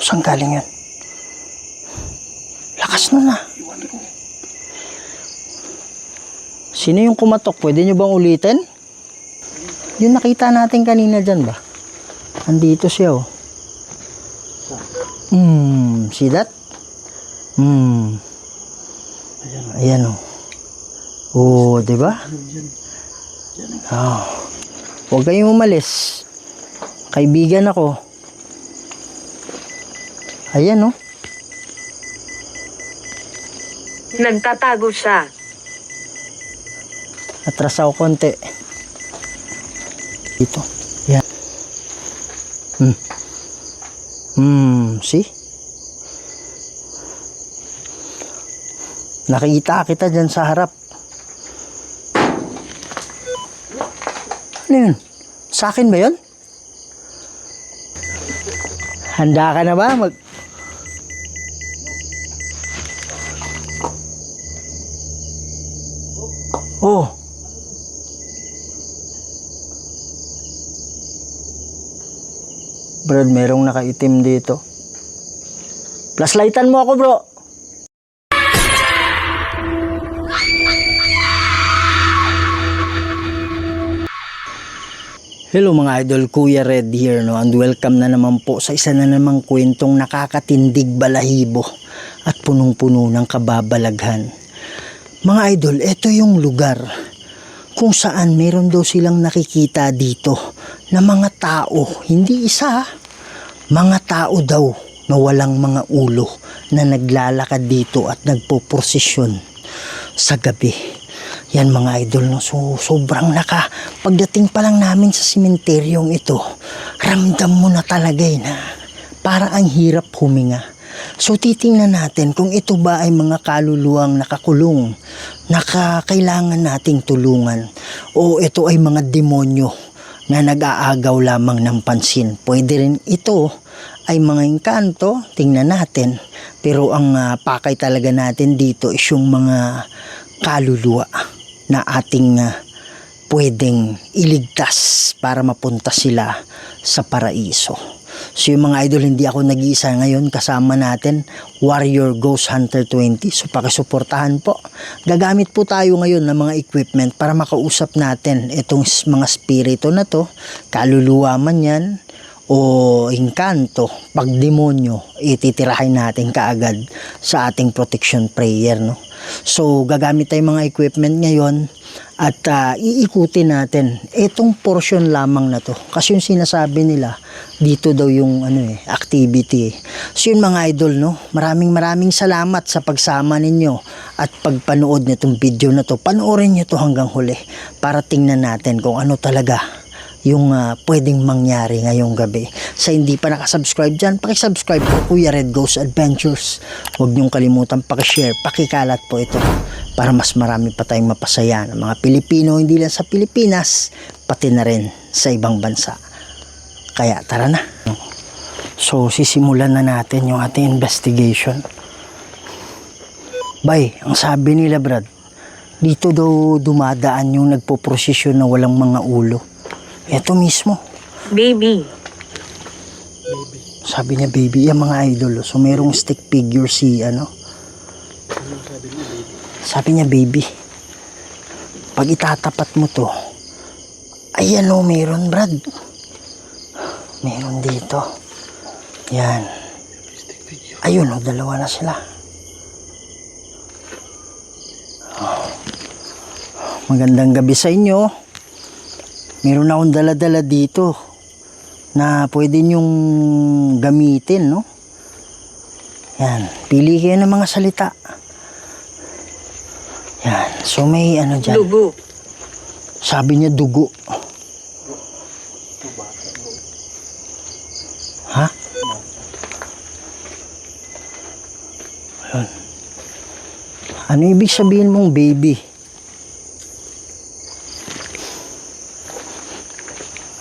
Saan galing yan? Lakas na. Sino yung kumatok? Pwede nyo bang ulitin? Yung nakita natin kanina dyan ba? Andito siya oh. See that? Ayan oh. Oh, diba? Oh. Huwag kayong umalis. Kaibigan ako. Ayan oh. Nagtatago siya. Atras ako konti. Dito. Yan. See? Nakikita kita dyan sa harap. Ano yun? Sa akin ba yun? Handa ka na ba? Oh. Brad, merong nakaitim dito. Flashlightan mo ako, bro. Hello mga idol, Kuya Red here, no? And welcome na naman po sa isa na namang kwentong nakakatindig balahibo at punong-puno ng kababalaghan. Mga idol, ito yung lugar kung saan meron daw silang nakikita dito na mga tao, hindi isa, mga tao daw na walang mga ulo na naglalakad dito at nagpoprosesyon sa gabi. Yan mga idol, no? So, sobrang pagdating pa lang namin sa simenteryong ito, ramdam mo na talaga na para ang hirap huminga. So titingnan natin kung ito ba ay mga kaluluwang nakakulong, kailangan nating tulungan, o ito ay mga demonyo na nag-aagaw lamang ng pansin. Pwede rin ito ay mga engkanto, tingnan natin. Pero ang pakay talaga natin dito is yung mga kaluluwa na ating pwedeng iligtas para mapunta sila sa paraiso. So yung mga idol, hindi ako nag-iisa ngayon, kasama natin Warrior Ghost Hunter 20. So pakisuportahan po. Gagamit po tayo ngayon ng mga equipment para makausap natin itong mga spirito na to, kaluluwa man yan o engkanto, pag demonyo, ititirahin natin kaagad sa ating protection prayer, no? So gagamit tayo mga equipment ngayon at iikutin natin itong portion lamang na to, kasi yung sinasabi nila dito daw yung activity. So yun mga idol, no, maraming salamat sa pagsama ninyo at pagpanood nitong video na to. Panoorin nyo to hanggang huli para tingnan natin kung ano talaga yung pwedeng mangyari ngayong gabi. Sa hindi pa nakasubscribe dyan, pakisubscribe po, Kuya Red Ghost Adventures. Huwag niyong kalimutan pakishare, pakikalat po ito para mas marami pa tayong mapasaya ng mga Pilipino, hindi lang sa Pilipinas, pati na rin sa ibang bansa. Kaya tara na. So sisimulan na natin yung ating investigation. Bay, ang sabi nila Brad, dito daw dumadaan yung nagpoprosesyon na walang mga ulo. Ito mismo. Baby. Sabi niya baby, yung mga idol. So merong stick figure si Sabi niya baby. Pag itatapat mo to, ayan o, meron Brad. Meron dito. Yan. Ayun o, dalawa na sila. Magandang gabi sa inyo. Meron akong dala-dala dito na pwede nyong gamitin, no? Yan. Pili kayo ng mga salita. Yan. So may dyan. Dugo. Sabi niya dugo. Ha? Ayun. Ano ibig sabihin mong baby?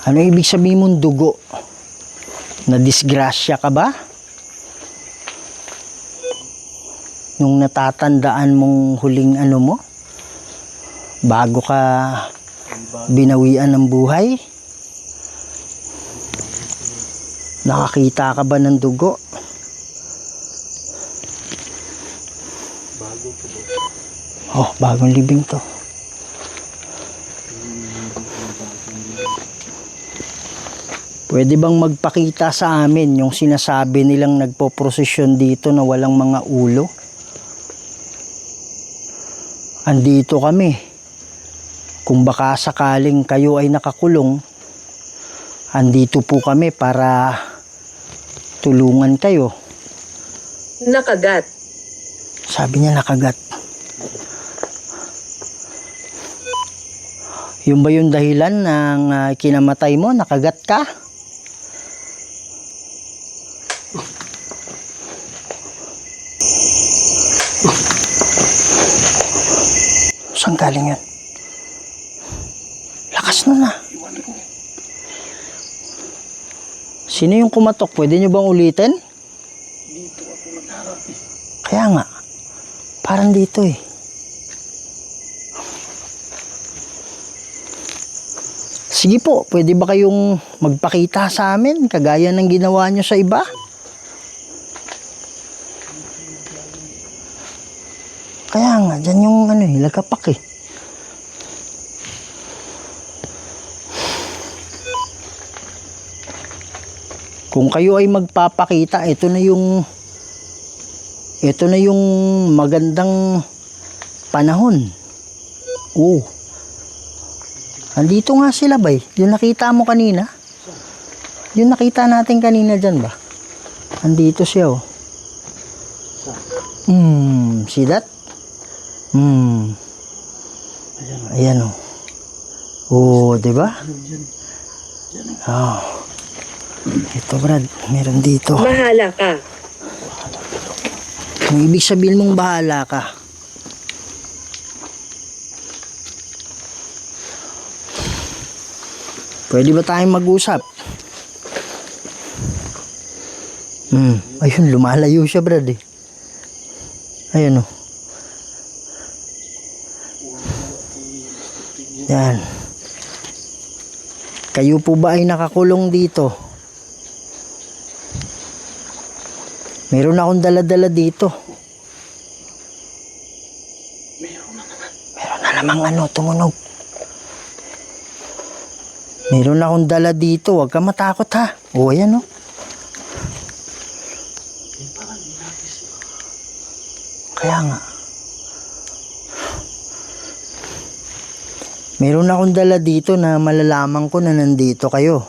Ano ibig sabihin mong dugo? Na-disgrasya ka ba? Nung natatandaan mong huling mo? Bago ka binawian ng buhay? Nakakita ka ba ng dugo? Oh, bagong libing to. Pwede bang magpakita sa amin yung sinasabi nilang nagpo-prosesyon dito na walang mga ulo? Andito kami. Kung baka sakaling kayo ay nakakulong, andito po kami para tulungan kayo. Nakagat. Sabi niya nakagat. Yung ba yung dahilan ng kinamatay mo? Nakagat ka? Saan galing yun? Lakas na na. Sino yung kumatok? Pwede nyo bang ulitin? Dito ako nagharap eh. Kaya nga. Parang dito eh. Sige po, pwede ba kayong magpakita sa amin kagaya ng ginawa nyo sa iba? Kaya nga, dyan yung lagapak eh. Kung kayo ay magpapakita, ito na yung magandang panahon. Oo. Andito nga sila bay. Yung nakita mo kanina. Yung nakita natin kanina dyan ba? Andito siya oh. See that? Ayan oh. Oh, di ba? Oh. Ito Brad, meron dito. Bahala ka. Ang ibig sabihin mong bahala ka. Pwede ba tayong mag-usap? Ayun, lumalayo siya, Brad eh. Ayun oh. Yan. Kayo po ba ay nakakulong dito? Meron akong dala-dala dito. Meron na namang tumunog. Meron akong dala dito. Huwag ka matakot ha. O, ayan o. Kaya nga. Meron akong dala dito na malalaman ko na nandito kayo.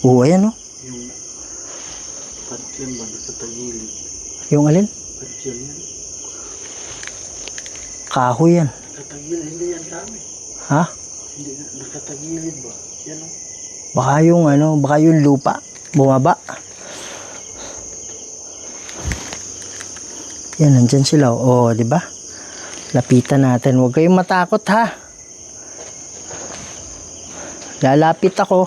O, ayan o. Yung pansyon ba nakatagilid? Yung alin? Pansyon yan. Kahoy yan. Nakatagilid, hindi yan kami. Ha? Hindi nakatagilid ba? Yan o. Baka yung lupa. Bumaba. Yan, nandyan sila. O, di ba? Lapitan natin. Huwag kayong matakot ha. Lalapit ako.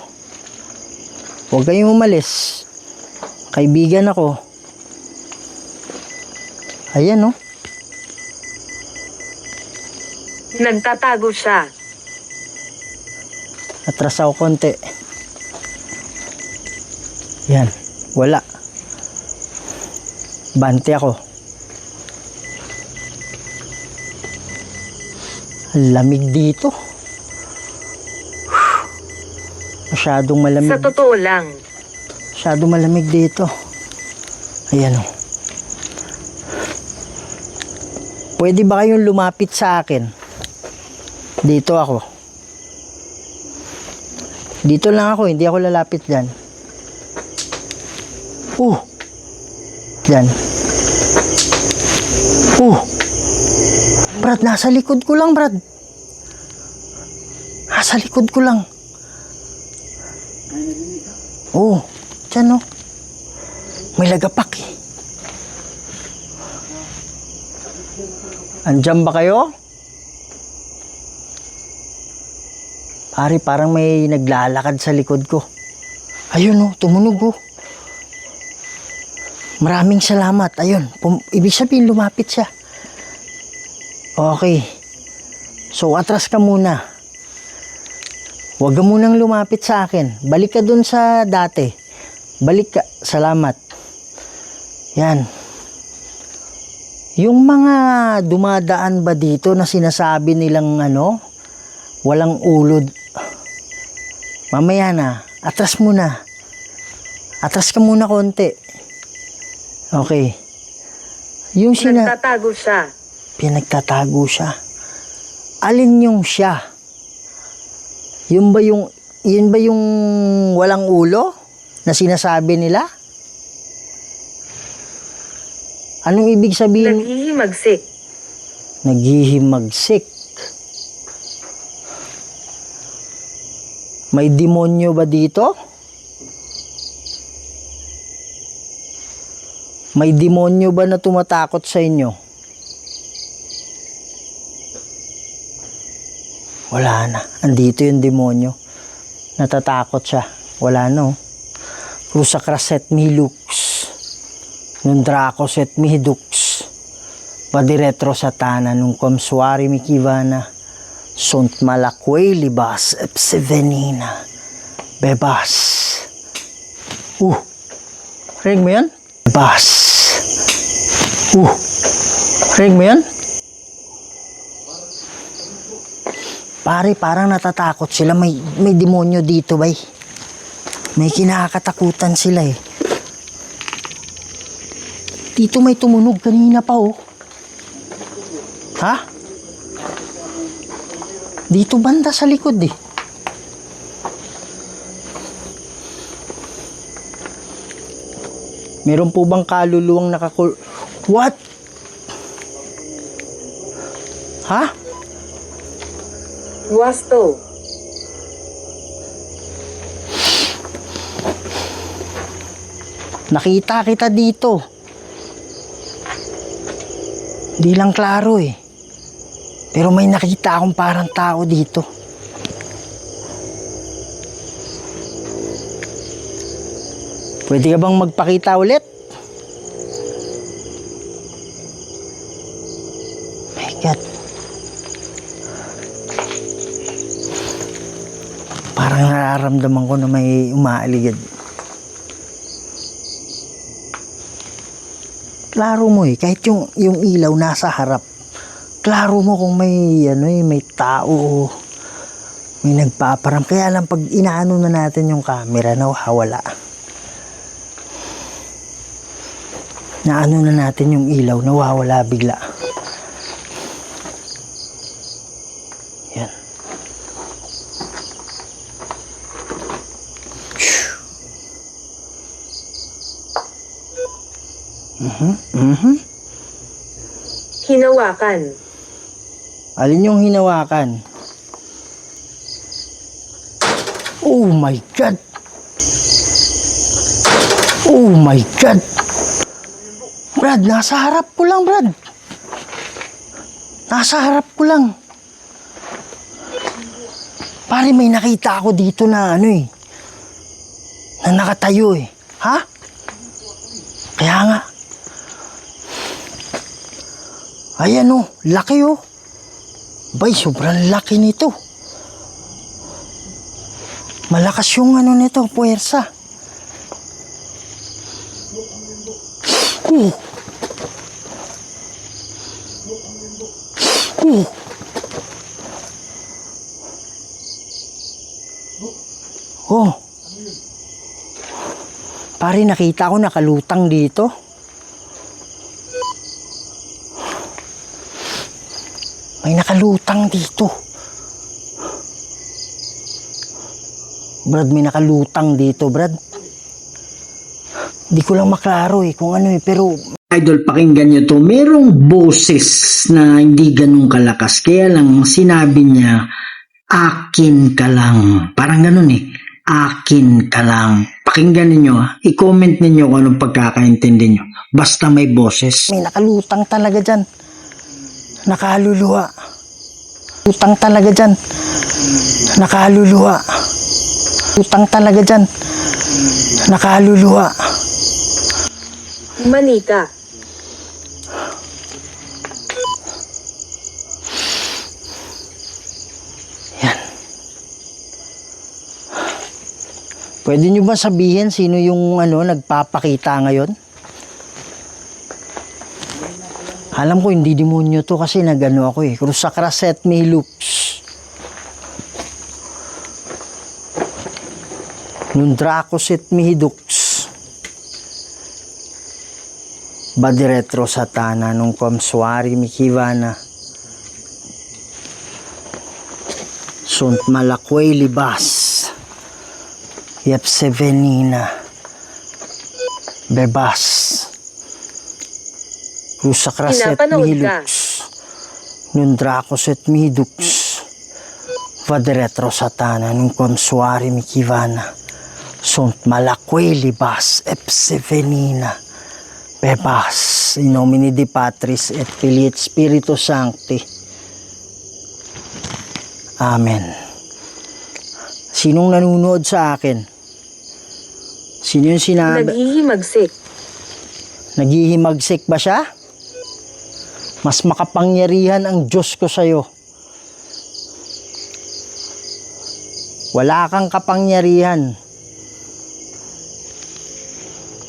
Huwag kayong umalis. Kaibigan ako. Ayan oh. Nagtatago siya. Atras ako konti. Yan. Wala. Bante ako. Ang lamig dito. Masyadong malamig. Sa totoo lang. Masyadong malamig dito. Ayan o. Pwede ba kayong lumapit sa akin? Dito ako. Dito lang ako. Hindi ako lalapit dyan. Dyan. Brad, nasa likod ko lang, Brad. Nasa likod ko lang. Dyan o. May lagapak eh. Andyan ba kayo? Pare, parang may naglalakad sa likod ko. Ayun o, tumunog o. Maraming salamat. Ayun, ibig sabihin lumapit siya. Okay. So, atras ka muna. Huwag ka munang lumapit sa akin. Balik ka dun sa dati. Balik ka. Salamat. Yan. Yung mga dumadaan ba dito na sinasabi nilang walang ulod. Mamaya na, atras muna. Atras ka muna konti. Okay. Yung Nagtatago siya. pinagtatago siya. Alin yung siya? Yun ba yung walang ulo na sinasabi nila? Anong ibig sabihin? Naghihimagsik. Naghihimagsik. May demonyo ba dito? May demonyo ba na tumatakot sa inyo? Wala na. Andito yung demonyo. Natatakot siya. Wala no. Rusakras et mi lux. Nung dracos et mi dux. Padiretro satana nung komsuari mi kivana. Sunt malakway libas epsevenina. Bebas. Ring mo yan? Bebas. Ring mo yan? Pare, parang natatakot sila. May demonyo dito, bay. May kinakatakutan sila eh. Dito may tumunog kanina pa oh. Ha? Dito banda sa likod eh. Meron po bang kaluluwang What? Ha? Wasto. Nakita kita dito. Di lang klaro eh. Pero may nakita akong parang tao dito. Pwede ka bang magpakita ulit? My God. Parang nararamdaman ko na may umaaligid. Klaro mo eh, kahit yung ilaw nasa harap. Klaro mo kung may may tao, may nagpaparam. Kaya lang pag inaano na natin yung camera, nawawala. Naano na natin yung ilaw, nawawala bigla. Yan. Hinawakan. Alin yung hinawakan? Oh my God! Oh my God! Brad, nasa harap ko lang, Brad. Nasa harap ko lang. Pare, may nakita ako dito na na nakatayo eh. Ha? Kaya nga. Ayan oh, laki oh. Bay, sobrang laki nito. Malakas yung nito, puwersa. Oh. Pare, nakita ko nakalutang dito. May nakalutang dito. Brad, may nakalutang dito, Brad. Di ko lang maklaro kung pero... Idol, pakinggan nyo to. Merong boses na hindi ganun kalakas. Kaya lang sinabi niya, akin ka lang. Parang ganun akin ka lang. Pakinggan ninyo I-comment ninyo kung anong pagkakaintindi nyo. Basta may boses. May nakalutang talaga dyan. Nakaluluwa. Utang talaga dyan. Nakaluluwa. Utang talaga dyan. Nakaluluwa. Manika. Yan. Pwede nyo ba sabihin sino yung nagpapakita ngayon? Alam ko hindi demonyo to kasi nagano ako eh. Cruz Sacraset me lux. Nung Dracoset mi hidux. Badi retro satana nung komswari mi kivana. Sunt malakway libas. Yep sevenina. Bebas. Cruz Sacraset Pinapanood mi ka. lux. Nung Dracoset mi hidux. Badi retro satana nung komswari mi kivana. Sunt malakway libas. Ep sevenina. Bebas, in nomine Dei Patris et Filii et Spiritus Sancti. Amen. Sinong nanunood sa akin? Sino yung sinabi? Naghihimagsik. Naghihimagsik ba siya? Mas makapangyarihan ang Diyos ko sa'yo. Wala kang kapangyarihan.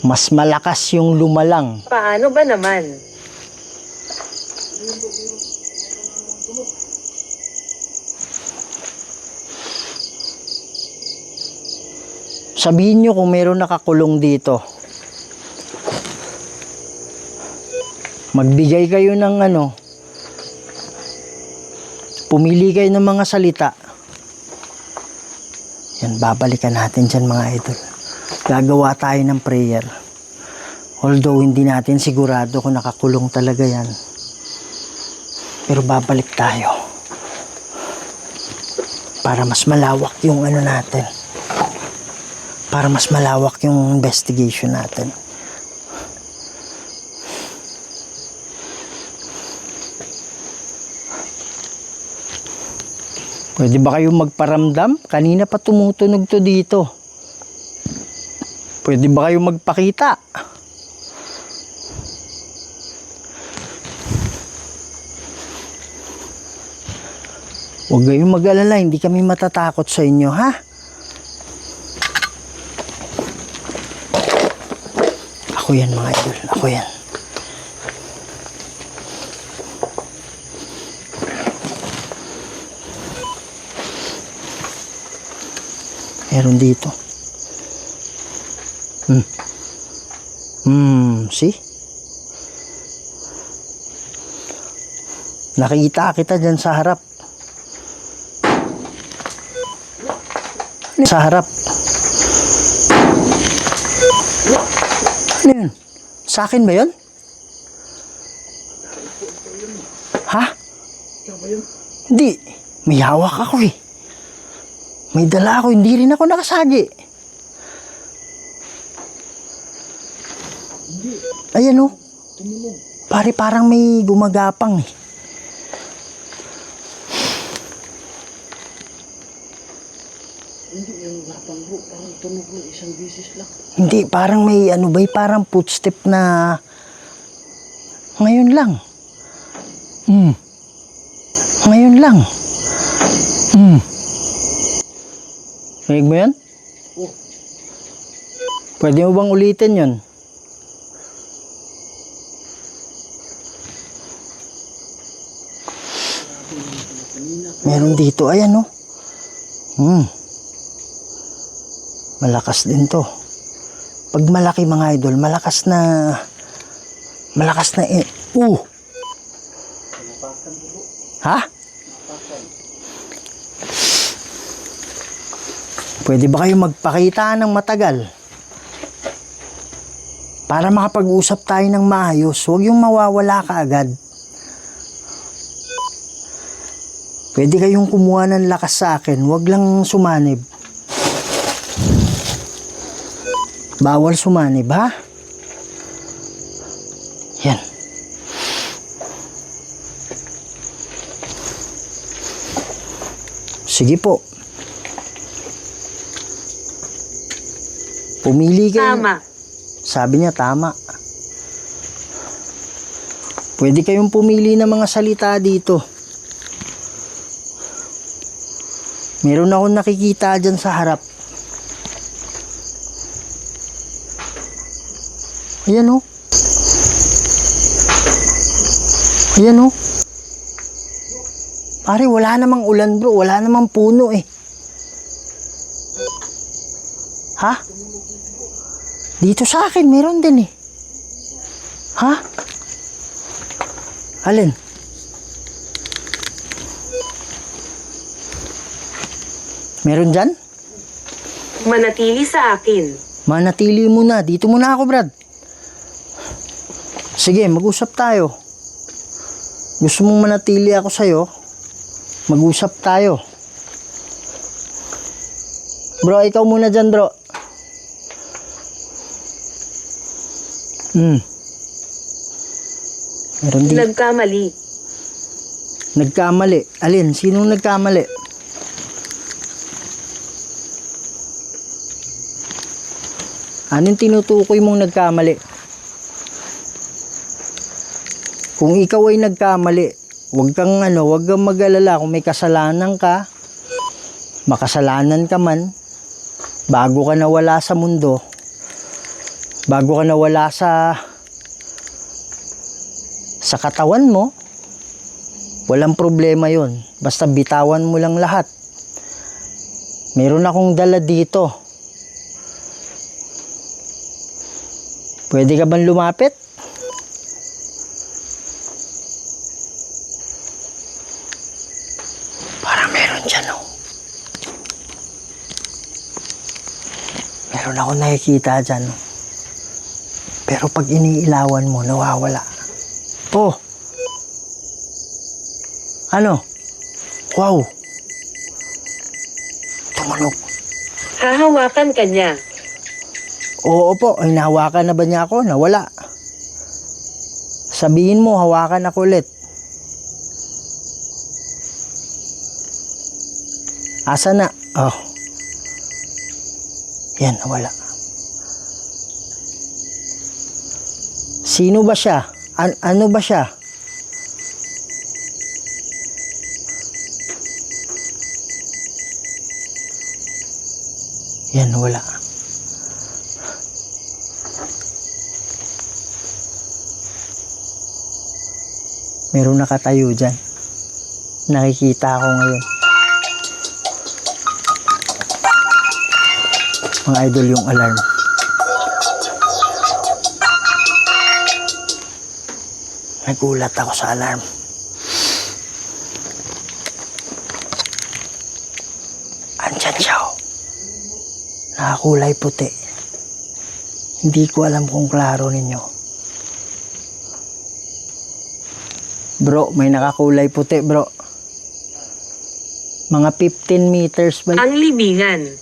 Mas malakas yung lumalang. Paano ba naman? Sabihin nyo kung meron nakakulong dito. Magbigay kayo ng pumili kayo ng mga salita. Yan, babalikan natin dyan mga idol. Gagawa tayo ng prayer. Although hindi natin sigurado kung nakakulong talaga yan. Pero babalik tayo. Para mas malawak yung natin. Para mas malawak yung investigation natin. Pwede ba kayong magparamdam? Kanina pa tumutunog to dito. Pwede ba kayong magpakita? Huwag kayong mag-alala, hindi kami matatakot sa inyo, ha? Ako yan mga idol, ako yan. Meron dito. See? Nakita kita dyan sa harap. Sa harap. Ano yun? Sa akin ba yun? Ha? Hindi. May hawak ako eh. May dala ako. Hindi rin ako nakasagi. Ayan o. Pare parang may gumagapang eh. Hindi yung lapang bro, parang tunog lang isang bisis lang. Hindi, parang may parang footstep na ngayon lang. Ngayon lang. Rinig mo yan? Oh. Pwede mo bang ulitin yun? Meron dito, ayan o. Malakas din to. Pag malaki mga idol, malakas na Ha? Pwede ba kayo magpakita ng matagal? Para makapag-usap tayo ng maayos, huwag yung mawawala ka agad. Pwede kayong kumuha ng lakas sa akin, huwag lang sumanib. Bawal sumanib, ha? Yan. Sige po. Pumili kayo. Tama. Sabi niya, tama. Pwede kayong pumili ng mga salita dito. Meron akong nakikita dyan sa harap. Ayan o. Ayan oh. Pare, wala namang ulan bro. Wala namang puno eh. Ha? Dito sa akin, meron din eh. Ha? Alin? Meron dyan? Manatili sa akin. Manatili mo na. Dito muna ako, Brad. Sige, mag-usap tayo. Gusto mong manatili ako sa'yo? Mag-usap tayo. Bro, ikaw muna dyan, bro. Meron di. Nagkamali. Nagkamali. Alin? Sinong nagkamali? Anong tinutukoy mong nagkamali? Kung ikaw ay nagkamali, huwag kang mag-alala kung may kasalanan ka, makasalanan ka man, bago ka nawala sa mundo, bago ka nawala sa katawan mo, walang problema yon. Basta bitawan mo lang lahat. Meron akong dala dito. Pwede ka bang lumapit? Parang meron dyan, oh. Meron ako nakikita dyan, oh. Pero pag iniilawan mo, nawawala. Oh! Ano? Wow! Tumunog. Hahawakan ka niya. Oo po, ay nahawakan na ba niya ako? Nawala. Sabihin mo, hawakan ako ulit. Asa na? Oh. Yan, nawala. Sino ba siya? Ano ba siya? Yan, nawala. Meron nakatayo dyan. Nakikita ako ngayon. Mga idol, yung alarm. Nagulat ako sa alarm. Andyan siya, oh. Nakakulay puti. Hindi ko alam kung klaro ninyo. Bro, may nakakulay puti, bro. Mga 15 meters ba? Ang libingan.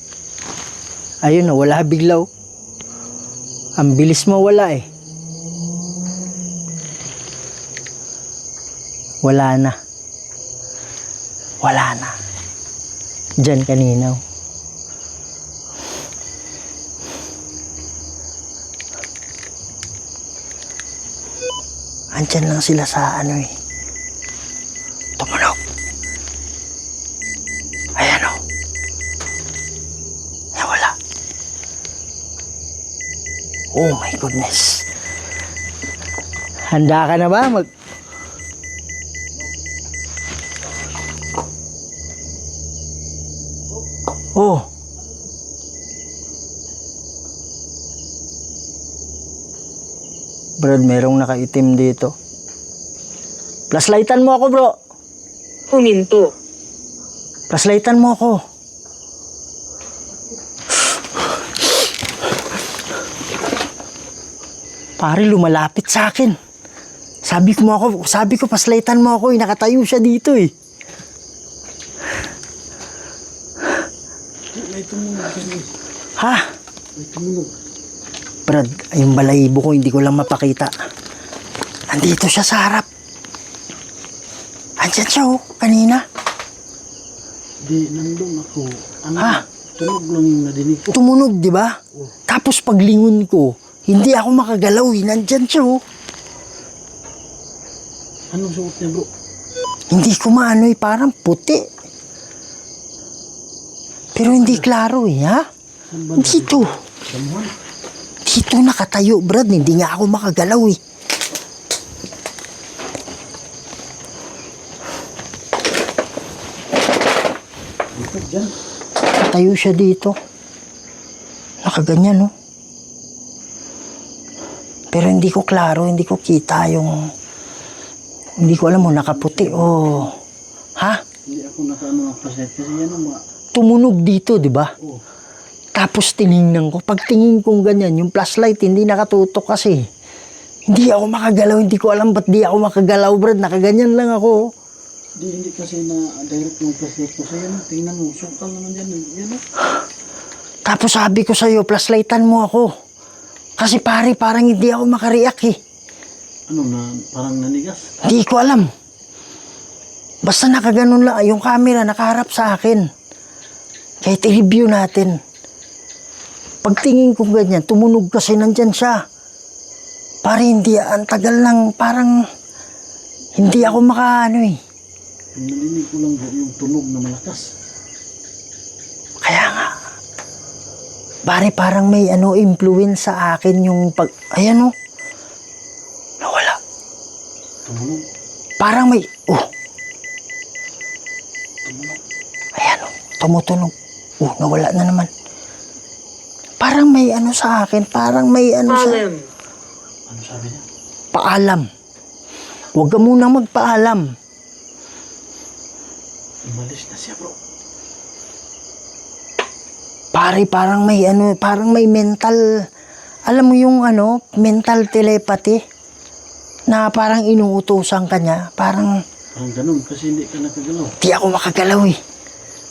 Ayun na, wala biglaw. Ang bilis mawala eh. Wala na. Wala na. Diyan kanina. Andyan lang sila sa ano eh. Tumunog. Ayan o. Nawala. Oh my goodness. Handa ka na ba? Oh. Brad, merong nakaitim dito. Flashlightan mo ako, bro. Huminto. Flashlightan mo ako. Pare, lumalapit sa akin. Sabi ko, flashlightan mo ako, nakatayo siya dito eh. May tumunog yan eh. Ha? May tumunog. Brad, yung balahibo ko, hindi ko lang mapakita. Andito siya sa harap. Andyan siya, oh, kanina. Di, nandun ako. Ha? Tunog lang yung nadinig ko. Tumunog, di ba? Oh. Tapos paglingon ko, hindi ako makagalaw, eh. Nandyan siya, oh. Anong suot niya, bro? Hindi ko maano, eh, parang puti. Pero hindi klaro, eh, ha? Saan ba Dito. Damuhan? Dito nakatayo, Brad. Hindi nga ako makagalaw, eh. Nakatayo siya dito. Nakaganyan, no? Pero hindi ko klaro, hindi ko kita yung... Hindi ko alam mo, nakaputi o... Ha? Hindi ako nakaano ng flashlight kasi yan ang mga... Tumunog dito, di ba? Oh, Tapos tiningnan ko. Pag tingin kong ganyan, yung flashlight hindi nakatutok kasi. Hindi ako makagalaw. Hindi ko alam ba't di ako makagalaw, Brad. Nakaganyan lang ako. hindi kasi na direct yung flashlight ko. So yan, tingnan mo, sukal naman yan. Yan o. Tapos sabi ko sa'yo, flashlightan mo ako. Kasi pare, parang hindi ako makariak eh. Ano na, parang nanigas. Hindi ko alam. Basta nakaganon lang. Yung camera nakaharap sa akin. Kahit i-review natin. Pagtingin ko ganyan, tumunog kasi nandyan siya. Pare, hindi, ang tagal lang, parang hindi ako makaano eh. Ang nalinig ko lang yung tunog na malakas. Kaya nga, pare, parang may ano, influence sa akin yung pag, ayan o, nawala. Tumunog. Parang may, Tumunog. ayan o, tumutunog. Nawala na naman. Parang may ano sa akin, parang may ano sa, Palem. Ano sabi niya? paalam. Huwag ka muna magpaalam. Umalis na siya, bro. Pare, parang may ano, parang may mental, alam mo yung ano, mental telepathy na parang inuutosan ka niya, parang Parang ganun kasi hindi ka nakagalaw. di ako makagalaw eh.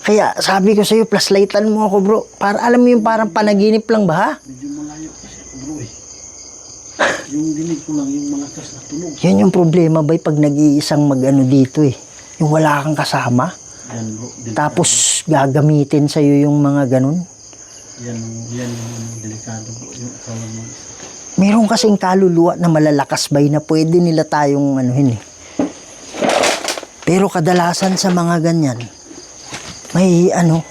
Kaya sabi ko sa'yo, flashlightan mo ako bro. Para alam mo yung parang panaginip lang ba ha? Medyo malayo kasi ako, bro eh. Yung dinig ko lang, yung malakas na tunog. Yan yung problema ba pag nag-iisang mag-ano dito eh. Yung wala kang kasama. Yan, bro. Delikado. Tapos gagamitin sa'yo yung mga ganun. Yan yung delikado, bro. Yung kawan mo. Meron kasing kaluluwa na malalakas bay na pwede nila tayong anuhin eh. Pero kadalasan sa mga ganyan, may ano,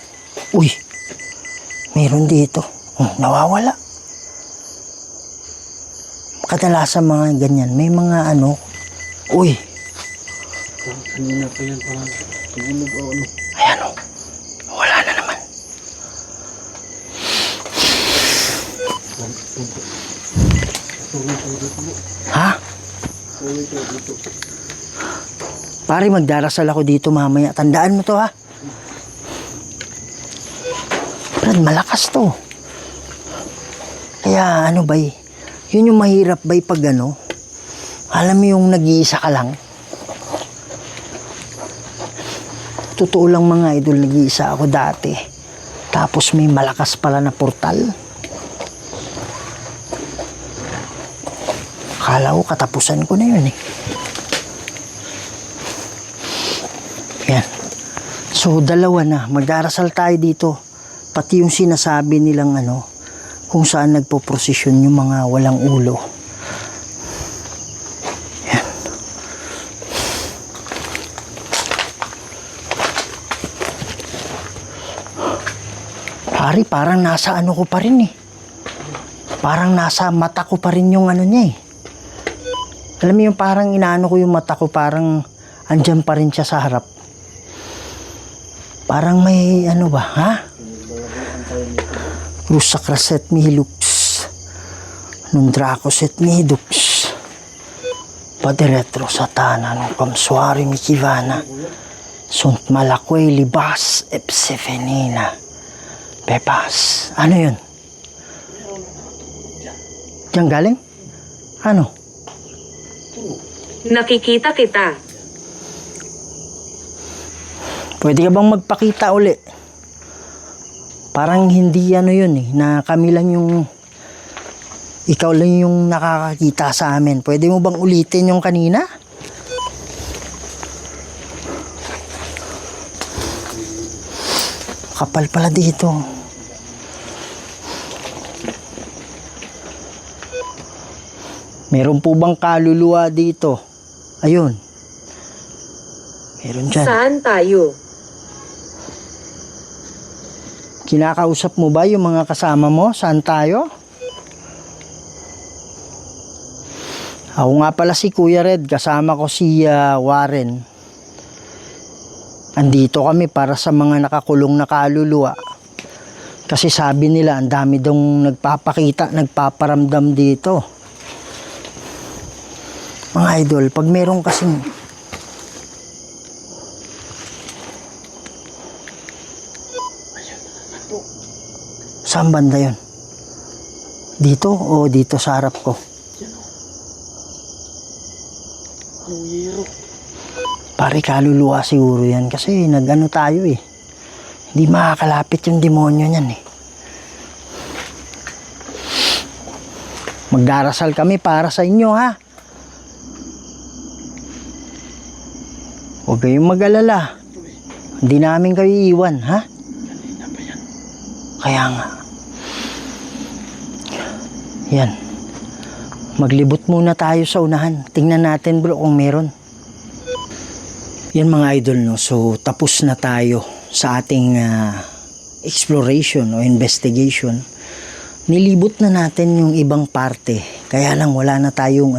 meron dito. Nawawala. Kadalasan mga ganyan, may mga ano, Kanina pa yan, parang tumunog o ano. ayan o, wala na naman. Tuloy ko dito, bro. Ha? Tuloy ko dito. Pare, magdarasal ako dito mamaya. Tandaan mo to ha. Brad, malakas to. Kaya ano bay, yun yung mahirap bay pag ano, alam mo yung nag-iisa ka lang. Totoo lang mga idol, nag-iisa ako dati. Tapos may malakas pala na portal. Akala ko katapusan ko na yun eh. Yan. So, dalawa na. Magdarasal tayo dito. Pati yung sinasabi nilang ano, kung saan nagpo-prosesyon yung mga walang ulo. Yan. Pari, parang nasa ano ko pa rin eh. Parang nasa mata ko pa rin yung ano niya eh. Alam mo yung parang inaano ko yung mata ko, parang andyan pa rin siya sa harap. Parang may ano ba, ha? Rusakraset mihi lux. Nundrakoset mihi dux. Padiretro satana nung kamswari mi kivana. Sunt malakway libas epsefenina. Pepas. Ano yun? Diyan galing? Ano? Nakikita kita. Pwede ka bang magpakita uli? Parang hindi ano yun eh, na kami lang yung, ikaw lang yung nakakakita sa amin. Pwede mo bang ulitin yung kanina? Kapal pala dito. Meron po bang kaluluwa dito? Ayun. Meron dyan. Saan tayo? Kinakausap mo ba yung mga kasama mo? Saan tayo? Ako nga pala si Kuya Red. Kasama ko si Warren. Andito kami para sa mga nakakulong na kaluluwa. Kasi sabi nila, ang dami dong nagpapakita, nagpaparamdam dito. Mga idol, pag meron kasing saan banda yun? Dito o dito sa harap ko? Ang hiro. Pare, kaluluwa siguro yan kasi nag-ano tayo eh. Hindi makakalapit yung demonyo niyan eh. Magdarasal kami para sa inyo ha. Huwag kayong mag-alala. Hindi namin kayo iiwan ha. Kanina pa yan. Kaya nga. Yan. Maglibot muna tayo sa unahan. Tingnan natin bro kung meron. Yan mga idol no. So tapos na tayo sa ating exploration o investigation. Nilibot na natin yung ibang parte. Kaya lang wala na tayong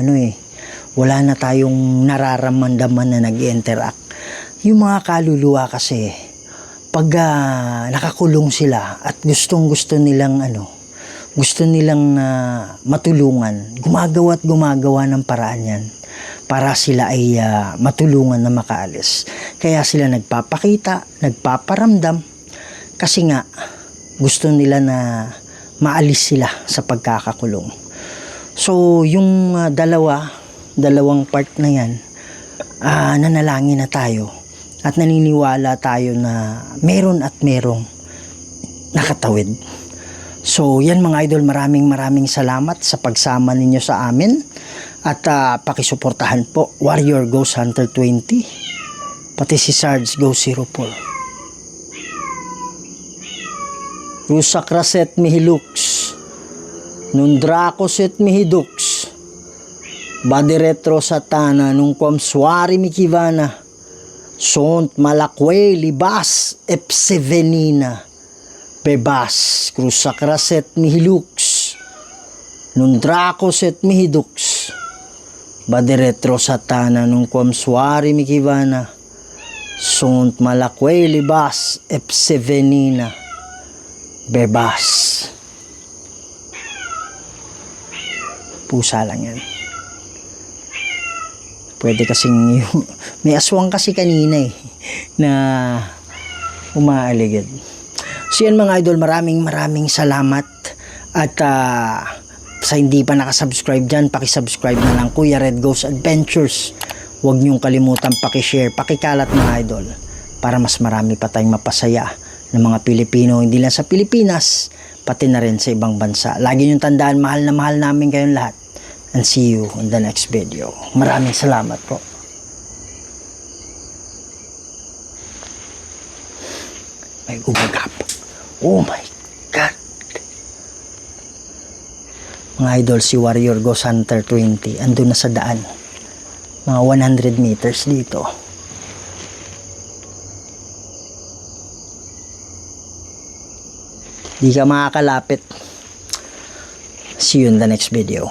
wala na tayong nararamdaman na nag-interact. Yung mga kaluluwa kasi pag nakakulong sila at gustong-gusto nilang matulungan, gumagawa ng paraan yan para sila ay matulungan na makaalis. Kaya sila nagpapakita, nagpaparamdam kasi nga gusto nila na maalis sila sa pagkakakulong. So yung dalawang part na yan, nanalangin na tayo at naniniwala tayo na meron at merong nakatawid. So yan mga idol, maraming salamat sa pagsama ninyo sa amin at pakisuportahan po Warrior Ghost Hunter 20 pati si Sarge Ghost Zero Paul. Rusak raset mihilux nun Dracoset mihidux badi retro satana nung kwamswari mikivana sont malakwe libas epsevenina bebas krusak raset mihilux nun Dracoset mihidux badi retro satana nung kwamswari mikivana sont malakwe libas epsevenina bebas. Pusa lang yan. Pwede kasing may aswang kasi kanina na umaaligid. So yan mga idol, maraming salamat at sa hindi pa nakasubscribe dyan, pakisubscribe na lang Kuya Red Ghost Adventures. Huwag niyong kalimutan pakishare, pakikalat mga idol para mas marami pa tayong mapasaya ng mga Pilipino, hindi lang sa Pilipinas, pati na rin sa ibang bansa. Lagi niyong tandaan, mahal na mahal namin kayong lahat. And see you on the next video. Maraming salamat po. May gumagap. Oh my God. Mga idol, si Warrior Ghost Hunter 20, andun na sa daan. Mga 100 meters dito. Di ka makakalapit. See you in the next video.